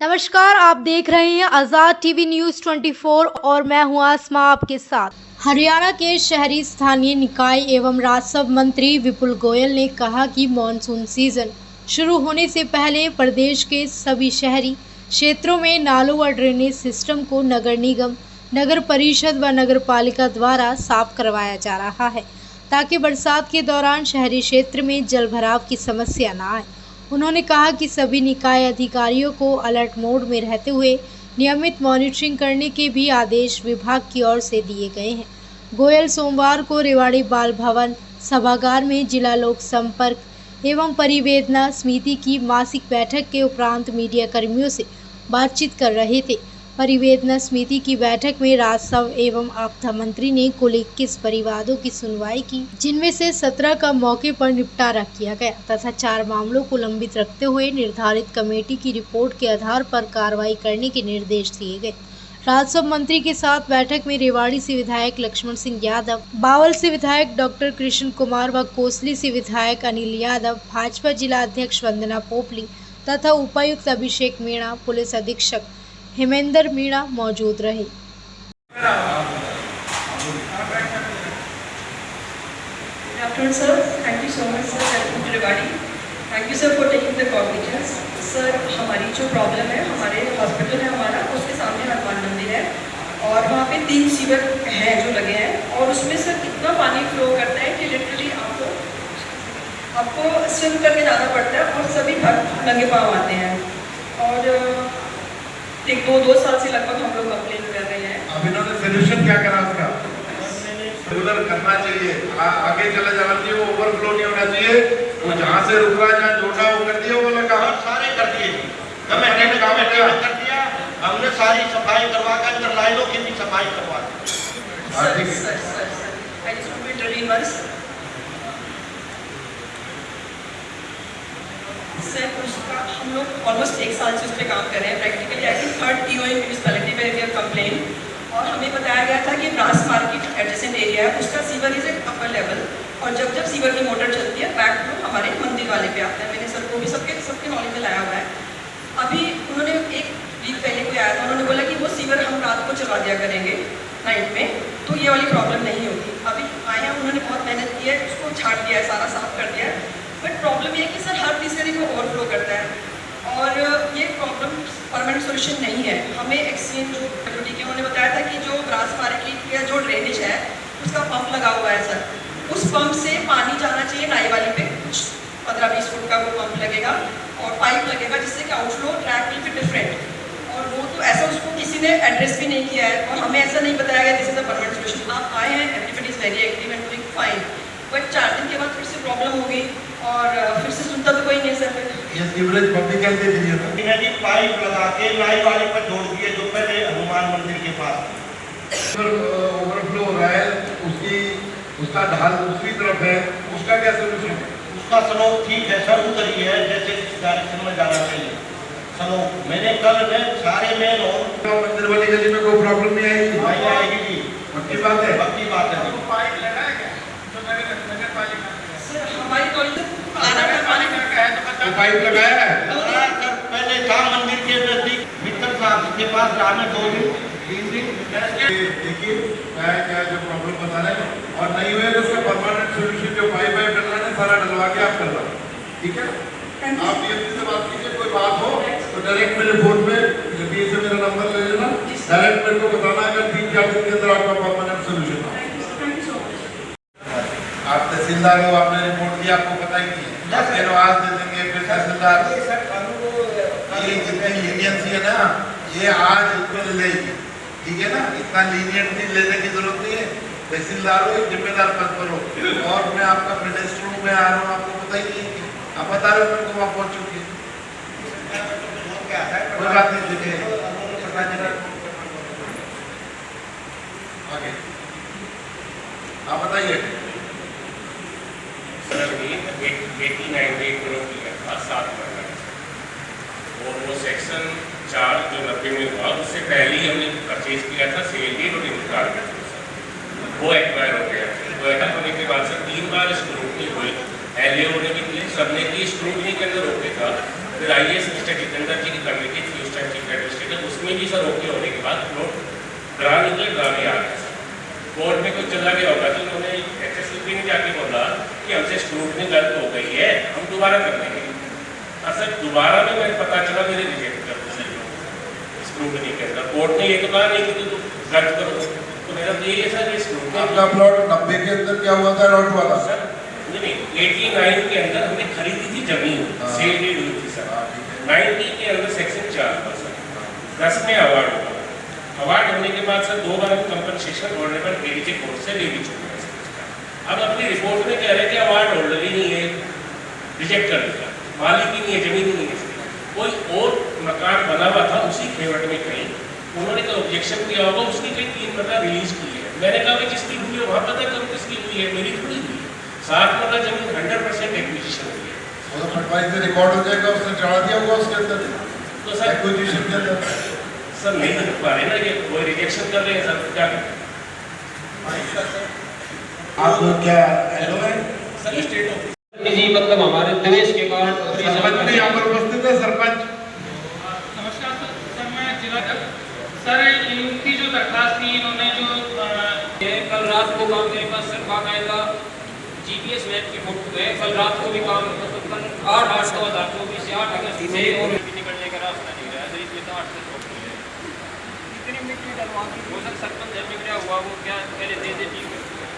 नमस्कार, आप देख रहे हैं आज़ाद टीवी न्यूज़ 24 और मैं हूं आसमा आपके साथ। हरियाणा के शहरी स्थानीय निकाय एवं राजस्व मंत्री विपुल गोयल ने कहा कि मानसून सीजन शुरू होने से पहले प्रदेश के सभी शहरी क्षेत्रों में नालों व ड्रेनेज सिस्टम को नगर निगम, नगर परिषद व नगर पालिका द्वारा साफ करवाया जा रहा है, ताकि बरसात के दौरान शहरी क्षेत्र में जल भराव की समस्या न आए। उन्होंने कहा कि सभी निकाय अधिकारियों को अलर्ट मोड में रहते हुए नियमित मॉनिटरिंग करने के भी आदेश विभाग की ओर से दिए गए हैं। गोयल सोमवार को रेवाड़ी बाल भवन सभागार में जिला लोक संपर्क एवं परिवेदना समिति की मासिक बैठक के उपरांत मीडिया कर्मियों से बातचीत कर रहे थे। परिवेदना समिति की बैठक में राजस्व एवं आपदा मंत्री ने कुल 21 परिवादों की सुनवाई की, जिनमें से 17 का मौके पर निपटारा किया गया तथा 4 मामलों को लंबित रखते हुए निर्धारित कमेटी की रिपोर्ट के आधार पर कार्रवाई करने के निर्देश दिए गए। राजस्व मंत्री के साथ बैठक में रेवाड़ी से विधायक लक्ष्मण सिंह यादव, बावल से विधायक डॉक्टर कृष्ण कुमार व कोसली से विधायक अनिल यादव, भाजपा जिला अध्यक्ष वंदना पोपली तथा उपायुक्त अभिषेक मीणा, पुलिस अधीक्षक हेमेंद्र मीणा मौजूद रहे। Afternoon, sir. Thank you so much, sir. Welcome to Rewari. Thank you, sir, for taking the cognizance. Sir, हमारी जो प्रॉब्लम है, हमारे हॉस्पिटल है हमारा, उसके सामने हनुमान मंदिर है और वहाँ पे 3 सीवर हैं जो लगे हैं और उसमें सर इतना पानी फ्लो करता है कि लिटरली आपको स्विम करके जाना पड़ता है और सभी भक्त नंगे पाँव आते हैं और एक दो साल से लगभग हम लोग कंप्लेन कर रहे हैं। अब इन्होंने सोल्यूशन क्या करा उसका? रेगुलर करना चाहिए, आगे चला जाना चाहिए, वो ओवरफ्लो नहीं होना चाहिए। वो जहाँ से रुक रहा है, जहाँ जोड़ा वो कर दिया, वो लगा सारे कर दिए। कमेटी ने काम कर दिया, हमने सारी सफाई करवा कर अंदर लाइनों की भी सफाई करवा दी। सर उसका हम लोग ऑलमोस्ट 1 साल से उस पर काम कर रहे हैं। Practically I think 3rd EO in municipality में वी हैव कंप्लेन और हमें बताया गया था कि ब्रास मार्केट एडजेसेंट एरिया है, उसका sewer is at upper level और जब सीवर की मोटर चलती है बैक फ्लो हमारे मंदिर वाले पे आता है। मैंने सर को भी सबके नॉलेज में लाया हुआ है। अभी उन्होंने 1 वीक पहले कोई आया था, उन्होंने बोला कि वो सीवर हम रात को चला दिया करेंगे नाइट में, तो ये वाली प्रॉब्लम नहीं होगी। अभी आए हैं, उन्होंने बहुत मेहनत की है, उसको छाट दिया है, सारा साफ कर दिया है, बट प्रॉब्लम ये है कि सर हर तीसरे दिन वो ओवरफ्लो करता है और ये प्रॉब्लम परमानेंट सोल्यूशन नहीं है। हमें एक्सचेंज जो ठीक है उन्होंने बताया था कि जो ब्रास मार्केट या जो ड्रेनेज है उसका पंप लगा हुआ है सर, उस पंप से पानी जाना चाहिए नाई वाली पे, कुछ 15-20 फुट का वो पंप लगेगा और पाइप लगेगा जिससे कि outflow track will be different और वो तो ऐसा उसको किसी ने एड्रेस भी नहीं किया है और हमें ऐसा नहीं बताया गया this is the permanent solution. आप आए हैं, everybody is very active and doing fine, but 4 दिन के बाद फिर से प्रॉब्लम हो गई और फिर से सुनता तो कोई नहीं सर। ये सीवरेज पंप कैसे दिया था? इन्होंने पाइप लगा के नाई वाले पर जोड़ दिए जो पहले हनुमान मंदिर के पास ओवरफ्लो हो रहा है, उसका ढाल दूसरी तरफ है, उसका क्या सोल्यूशन है? उसका स्लोप ठीक है सर, उतर ही है जैसे इस डायरेक्शन में जाना चाहिए स्लोप। मैंने कल में सारे में मंदिर वाली गली में कोई प्रॉब्लम नहीं आएगी? नहीं आएगी जी, पक्की बात है। पक्की बात है। पाइप लगा है क्या जो नगर पालिका सर हमारी कॉलेज आना कर पानी का है तो पाइप लगाया है? सर पहले था मंदिर के नजदीक मित्र साहब के पास रहा में 2 दिन 3 दिन। देखिए क्या जो प्रॉब्लम बता रहे हैं और नहीं हुए तो उसका परमानेंट सोल्यूशन जो पाइप डलवाना है सारा डलवा के आप करवा, ठीक है? आप डीएमसी से बात कीजिए, कोई बात हो तो डायरेक्ट मेरे फोन पे डीएमसी से मेरा नंबर ले लेना, डायरेक्ट मेरे को बताना, अगर 3-4 दिन के अंदर आपका परमानेंट सोल्यूशन हो। आप तहसीलदार हो, आपने रिपोर्ट दी, आपको पता ही नहीं है, आपके नवाज दे देंगे फिर तहसीलदार। ये जितनी लीनियंसी है ना ये आज उसमें लेगी, ठीक है ना? इतना लीनियंटली लेने की जरूरत नहीं है। तहसीलदार हो, एक जिम्मेदार पद पर हो और मैं आपका मिनिस्टर हूँ, मैं आ रहा हूँ, आपको पता ही नहीं है, आप बता रहे हो मेरे को वहाँ पहुँच चुकी है, कोई बात नहीं। देखिए आगे आप बताइए। सर 89 करोड़ की है 7 महीने और वो सेक्शन 4 जो 90 में हुआ उससे पहले ही हमने परचेज किया था सेल की और इंतजार कर वो एक्वायर हो गया। तो ऐसा होने के बाद सर 3 बार स्क्रूटनी हुई, एलएओ ने भी की, सबने की, स्क्रूटनी के अंदर ओके था फिर IAS मिस्टर जितेंद्र जी की कमेटी थी उस टाइम चीफ एडमिनिस्ट्रेटर, उसमें भी सर ओके होने के बाद प्लॉट ड्रा निकले, ड्रा में आ गया सर। कोर्ट में कुछ चला गया होगा तो उन्होंने HSLP ने जाके बोला कि हमसे स्क्रूटनी गलत हो गई है, हम दोबारा कर देंगे। सर दोबारा में मैं पता चला मेरे रिजेक्ट कर दिया स्क्रूटनी के अंदर। कोर्ट ने ये तो कहा नहीं कि तुम गलत करो, तो मेरा तो यही है सर ये स्क्रूटनी। आपका प्लॉट 90 के अंदर क्या हुआ था लॉट वाला? सर नहीं 89 के अंदर हमने खरीदी थी जमीन, सेल डीड हुई थी सर। 90 के अंदर सेक्शन 4 पर सर 10 में अवार्ड हुआ। अवार्ड होने के बाद सर 2 बार हम कंपनसेशन ऑर्डर ADJ कोर्ट से ले भी चुके हैं। अब अपनी रिपोर्ट में कह रहे थे अवार्ड होल्डर ही नहीं है, रिजेक्ट कर दिया, मालिक ही नहीं है, जमीन ही नहीं है। कोई और मकान बना हुआ था उसी खेवट में कहीं उन्होंने तो ऑब्जेक्शन किया होगा, उसकी कहीं 3 मरला रिलीज की है। मैंने कहा कि जिसकी हुई है वहाँ पता करो किसकी हुई है, मेरी थोड़ी हुई है। 7 मरला जमीन 100% एक्विजिशन हुई है। वो तो पटवारी से रिकॉर्ड हो जाएगा, उसने चढ़ा दिया होगा उसके अंदर तो सर एक्विजिशन के अंदर। सर नहीं कर पा रहे ना, ये वो रिजेक्शन कर रहे हैं सर, क्या करें? आप लोग क्या हेलो है सर स्टेट ऑफ जी मतलब हमारे देश के कारण सरपंच भी यहाँ पर उपस्थित है। सरपंच नमस्कार सर, मैं जिला सर इनकी जो दरखास्त थी इन्होंने जो कल रात को काम मेरे पास सर बाकायदा GPS मैप की फोटो है। कल रात को भी काम मतलब कल 8/8/2024 से 8 अगस्त से और भी निकलने का रास्ता नहीं रहा है। इसमें तो 8 से कितनी मिट्टी डलवाती हो सर सरपंच जब बिगड़ा हुआ वो क्या पहले दे दे टीम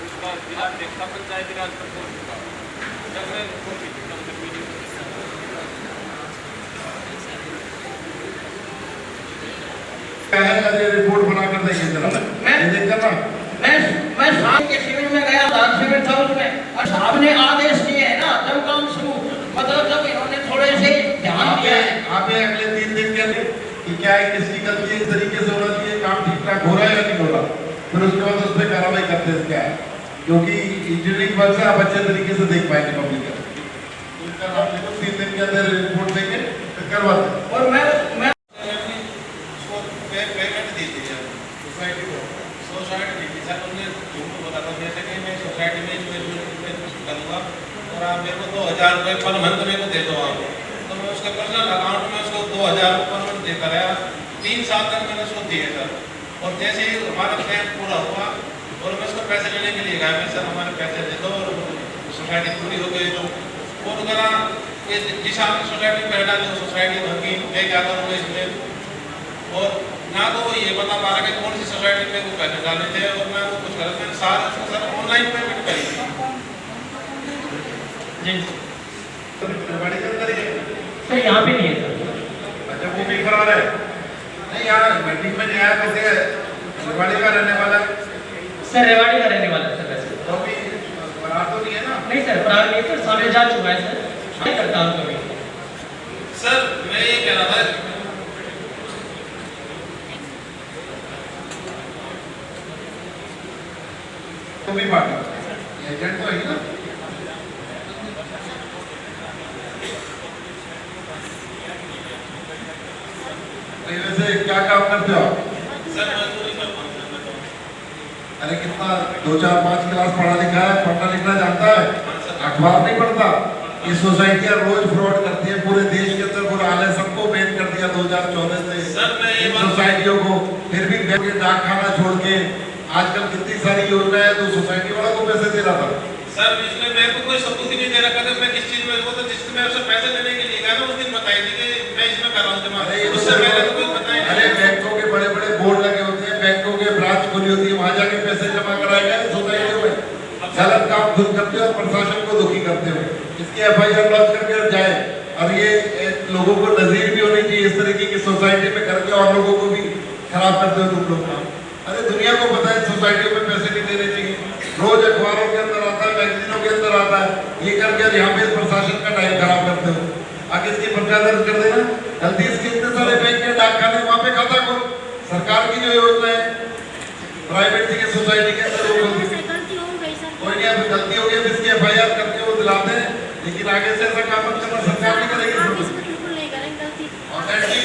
उसका जिला देखता पंचायत राज पर फोन चुका जब मैं फोन की क्या है, अरे रिपोर्ट बना कर देंगे जरा ये देख करना। मैं साहब के शिविर में गया था, शिविर था उसमें और साहब ने आदेश दिए है ना जब काम शुरू मतलब जब इन्होंने थोड़े से ध्यान दिया है। आप अगले 3 दिन के अंदर कि क्या है, किसकी गलती इस तरीके से होना चाहिए, काम ठीक ठाक हो रहा है या नहीं हो रहा, फिर उसके बाद उस पर कार्रवाई करते हैं क्या है, क्योंकि इंजीनियरिंग वर्क से आप अच्छे तरीके से देख पाएंगे पब्लिक का। आप देखो 3 दिन के अंदर रिपोर्ट देंगे फिर करवाते। और मैं पेमेंट दी थी सोसाइटी को, सोसाइटी दी थी सर। उन्होंने झूठ बोला था जैसे कि मैं सोसाइटी में करूँगा और आप मेरे को 2000 रुपये पर मंथ मेरे को दे दो आप, तो मैं उसके पर्सनल अकाउंट में उसको 2000 पर मंथ देकर आया। 3 साल तक मैंने उसको दिए सर। और जैसे ही हमारा प्लान पूरा हुआ और मैं उसको पैसे लेने के लिए गया, मैं सर हमारे पैसे दे दो और सोसाइटी पूरी हो गई। तो वो करा जिस आप सोसाइटी में बैठा तो सोसाइटी भंगी, मैं क्या करूँगा इसमें। और ना तो वो ये बता पा रहा कि कौन सी सोसाइटी में वो पैसे डाले थे और मैं वो कुछ गलत मैंने सारा उसको सर ऑनलाइन पेमेंट करी जी रेवाड़ी के अंदर ही है। सर यहाँ पे नहीं है सर। अच्छा वो भी फरार है नहीं, यहाँ मीटिंग में नहीं आया, कैसे रेवाड़ी का रहने वाला है? सर रेवाड़ी का रहने वाला है सर वैसे तो भी फरार तो नहीं है ना? नहीं सर फरार नहीं सर, सामने जा चुका है सर, क्या करता हूँ कभी। सर मैं ये कह रहा था तो भी बात एजेंट तो है ना। वैसे क्या काम करते हो आप? सर मजदूरी करता हूँ। अरे कितना 2 4 5 क्लास पढ़ा लिखा है, पढ़ना लिखना जानता है, अखबार नहीं पढ़ता। ये सोसाइटियाँ रोज फ्रॉड करती है, पूरे देश के अंदर बुरा हाल है, सबको बैन कर दिया 2014 से सर मैं ये सोसाइटियों को। फिर भी बैंक के डाक खाना छोड़ के आजकल कितनी सारी योजनाएं तो सोसाइटी वाला को पैसे दे रहा था। सर इसमें मेरे को कोई सबूत ही नहीं दे रखा था मैं किस चीज में, वो तो जिसमें मैं उससे पैसे लेने के लिए गया ना उस दिन बताई थी कि मैं इसमें कर रहा हूँ जमा। उससे पहले तो कोई बताया नहीं। अरे बैंकों के बड़े बड़े बोर्ड लगे होते हैं, बैंकों के ब्रांच खुली होती है, वहाँ जाके पैसे जमा कराए गए सोसाइटियों में। गलत काम खुद करते हो और प्रशासन को दुखी करते हो। इसकी FIR लॉन्च करके जाए और ये लोगों को नजीर भी होनी चाहिए इस तरीके की सोसाइटी में करके और लोगों को भी खराब करते हो तुम लोग। अरे दुनिया को पता है सोसाइटियों में पैसे नहीं देने चाहिए, रोज अखबारों के अंदर आता है, मैगजीनों के अंदर आता है, ये करके यहाँ पे प्रशासन का टाइम खराब करते हो। आगे इसकी पर्चा दर्ज कर देना। गलती इसके इतने सारे बैंक के डाक खाने वहाँ पे खाता खोल, सरकार की जो योजना है प्राइवेट की सोसाइटी के अंदर वो कोई नहीं, अभी गलती हो गई इसकी FIR करके वो दिलाते हैं, लेकिन आगे से ऐसा काम मत करना, सरकार नहीं करेगी। और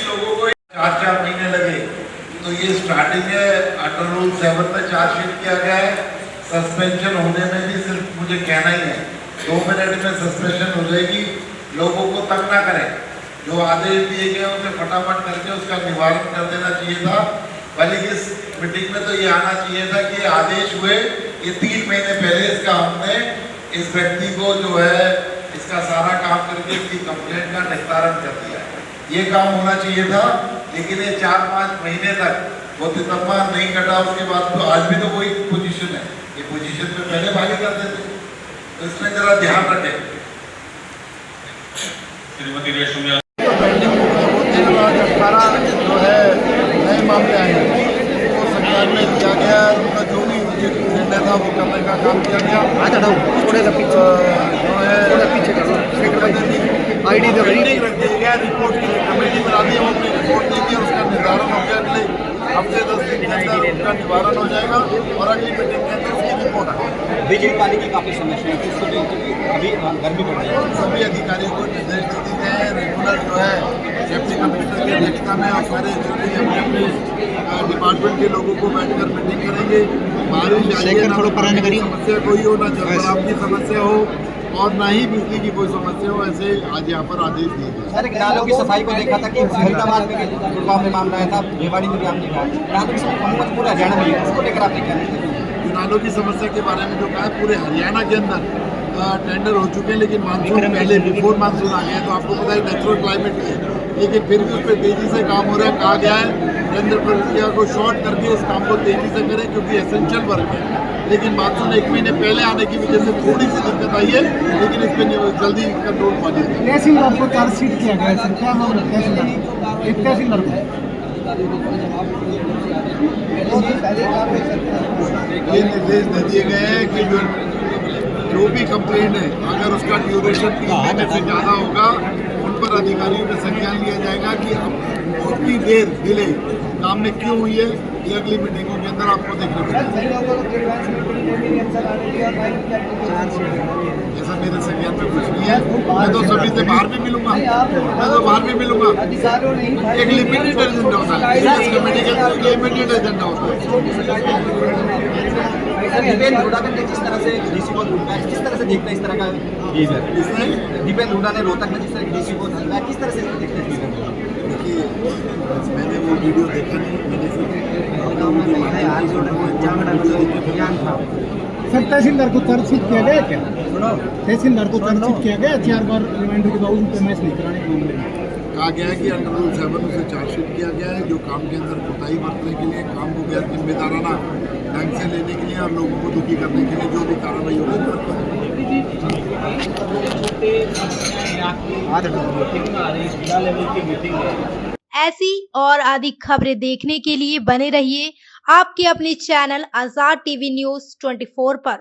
लोगों को 4 महीने लगे तो ये स्टार्टिंग है। अंडर रूल 7 में चार्जशीट किया गया है, सस्पेंशन होने में भी सिर्फ मुझे कहना ही है 2 मिनट में सस्पेंशन हो जाएगी। लोगों को तंग ना करें, जो आदेश दिए गए उसे फटाफट करके उसका निवारण कर देना चाहिए था। बल्कि इस मीटिंग में तो ये आना चाहिए था कि आदेश हुए, ये 3 महीने पहले इसका हमने इस व्यक्ति को जो है इसका सारा काम करके इसकी कंप्लेंट का निस्तारण कर दिया। ये काम होना चाहिए था, लेकिन ये 4-5 महीने तक वो तितम्मा नहीं कटा। उसके बाद तो आज भी तो वही पोजीशन है, ये पोजीशन पे पहले भागी करते थे, तो इसमें जरा ध्यान रखें। श्रीमती रेशमिया जो है नए मामले आए हैं वो संज्ञान में दिया गया, उनका जो भी उचित निर्णय था वो करने का काम किया गया। पेंडिंग रख दिया गया रिपोर्ट के लिए, कमेटी बना दी, हम अपनी रिपोर्ट देंगे, उसका निर्धारण हो गया। अगले हफ्ते 10 दिन के अंदर उसका निवारण हो जाएगा और अगली मीटिंग के अंदर उसकी रिपोर्ट आएगी। बिजली पानी की काफ़ी समस्या है, इसको अभी गर्मी पड़ रही है। सभी अधिकारियों को निर्देश दे दिए गए हैं, रेगुलर जो है डिप्टी कमिश्नर की अध्यक्षता में और सारे अपने अपने डिपार्टमेंट के लोगों को बैठकर मीटिंग करेंगे। बारिश आई है, ना समस्या कोई हो, ना जलभराव की समस्या हो और ना ही बिजली की कोई समस्या हो, ऐसे आज यहाँ पर आदेश दिए गए। सर, नालों की सफाई को देखा था कि फरीदाबाद में गुड़गांव में मामला आया था, रेवाड़ी में भी आपने कहा नालों की सफाई पूरा हरियाणा में है, उसको लेकर आपने क्या कहते? नालों की समस्या के बारे में जो कहा है, पूरे हरियाणा के अंदर टेंडर हो चुके हैं, लेकिन मानसून पहले बिफोर मानसून आ गया है, तो आपको पता है नेचुरल क्लाइमेट है, लेकिन फिर भी उस पर तेजी से काम हो रहा है। कहा गया है टेंडर प्रक्रिया को शॉर्ट करके इस काम को तेजी से करें, क्योंकि एसेंशियल वर्क है। लेकिन मानसून 1 महीने पहले आने की वजह से थोड़ी सी दिक्कत आई है, लेकिन इस पर जल्दी कंट्रोल पा लिया। तहसीलदार को चार्जशीट किया गया है सर, क्या मामला तहसीलदार? एक तहसीलदार को ये निर्देश दे दिए गए हैं कि जो भी कंप्लेंट है, अगर उसका ड्यूरेशन 3 महीने से ज़्यादा होगा, उन पर अधिकारियों में संज्ञान लिया जाएगा कि उतनी देर डिले काम में क्यों हुई है। ये अगली मीटिंगों के अंदर आपको देखने को मिलेगा। ऐसा मेरे संज्ञान में कुछ नहीं है, मैं तो सभी से बाहर भी मिलूंगा, एक लिमिटेड एजेंडा होता है, कमेटी के अंदर लिमिटेड एजेंडा होता है। दीपेंद्र हुडा ने जिस तरह से डीसी को ढूंढा है, किस तरह से देखते हैं इस तरह का? दीपेंद्र हुडा ने रोहतक में जिस तरह डीसी को ढूंढा है, किस तरह से देखते हैं? देखिए, मैंने वो वीडियो देखा नहीं, मैंने सर तहसीलदार को चार्जशीट किया गया क्या? तहसीलदार को चार्जशीट किया गया 4 बार रिमाइंडर के बावजूद पेमेंट नहीं कराने के मामले में? कहा गया है कि अंडर रूल 7 उसे चार्जशीट किया गया है, जो काम के अंदर कोताही बरतने के लिए, काम को गैर जिम्मेदाराना ढंग से लेने के लिए और लोगों को दुखी करने के लिए जो भी कार्रवाई होगी। ऐसी और अधिक खबरें देखने के लिए बने रहिए आपके अपने चैनल आजाद टीवी न्यूज 24 पर।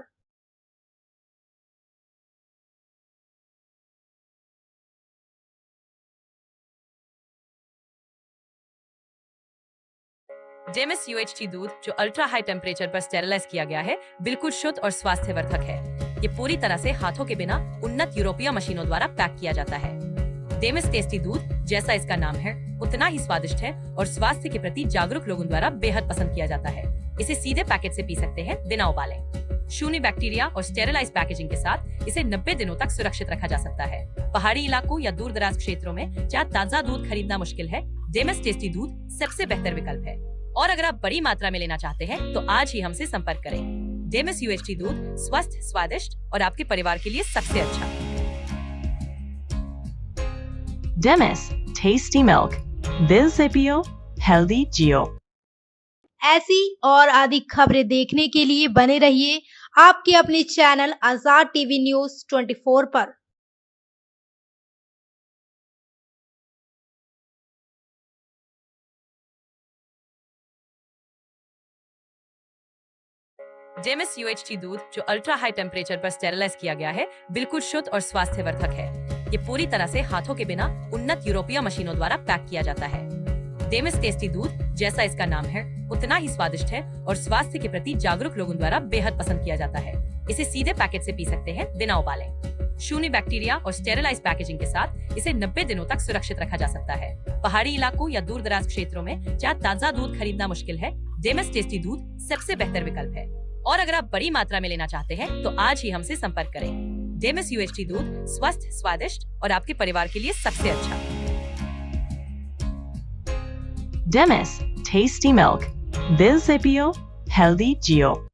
डेमिस UHT दूध जो अल्ट्रा हाई टेम्परेचर पर स्टेरिलाइज किया गया है, बिल्कुल शुद्ध और स्वास्थ्यवर्धक है। ये पूरी तरह से हाथों के बिना उन्नत यूरोपीय मशीनों द्वारा पैक किया जाता है। डेमिस टेस्टी दूध, जैसा इसका नाम है, उतना ही स्वादिष्ट है और स्वास्थ्य के प्रति जागरूक लोगों द्वारा बेहद पसंद किया जाता है। इसे सीधे पैकेट से पी सकते हैं बिना उबाले। शून्य बैक्टीरिया और स्टेरिलाइज पैकेजिंग के साथ इसे 90 दिनों तक सुरक्षित रखा जा सकता है। पहाड़ी इलाकों या दूर दराज क्षेत्रों में जहाँ ताजा दूध खरीदना मुश्किल है, डेमिस टेस्टी दूध सबसे बेहतर विकल्प है। और अगर आप बड़ी मात्रा में लेना चाहते हैं तो आज ही हमसे संपर्क करें। डेमिस UHT दूध स्वस्थ, स्वादिष्ट और आपके परिवार के लिए सबसे अच्छा। डेमिस टेस्टी मिल्क, दिल से पियो, हेल्दी जियो। ऐसी और अधिक खबरें देखने के लिए बने रहिए आपके अपने चैनल आजाद टीवी न्यूज 24 पर। डेमिस UHT दूध जो अल्ट्रा हाई टेम्परेचर पर स्टेरिलाइज किया गया है, बिल्कुल शुद्ध और स्वास्थ्यवर्धक है। ये पूरी तरह से हाथों के बिना उन्नत यूरोपीय मशीनों द्वारा पैक किया जाता है। डेमिस टेस्टी दूध, जैसा इसका नाम है, उतना ही स्वादिष्ट है और स्वास्थ्य के प्रति जागरूक लोगों द्वारा बेहद पसंद किया जाता है। इसे सीधे पैकेट से पी सकते हैं बिना उबाले। शून्य बैक्टीरिया और स्टेरिलाइज पैकेजिंग के साथ इसे 90 दिनों तक सुरक्षित रखा जा सकता है। पहाड़ी इलाकों या दूर दराज क्षेत्रों में जहाँ ताजा दूध खरीदना मुश्किल है, डेमिस टेस्टी दूध सबसे बेहतर विकल्प है। और अगर आप बड़ी मात्रा में लेना चाहते हैं तो आज ही हमसे संपर्क करें। डेमिस UHT दूध स्वस्थ, स्वादिष्ट और आपके परिवार के लिए सबसे अच्छा। Demis, tasty milk. This APO, healthy Geo.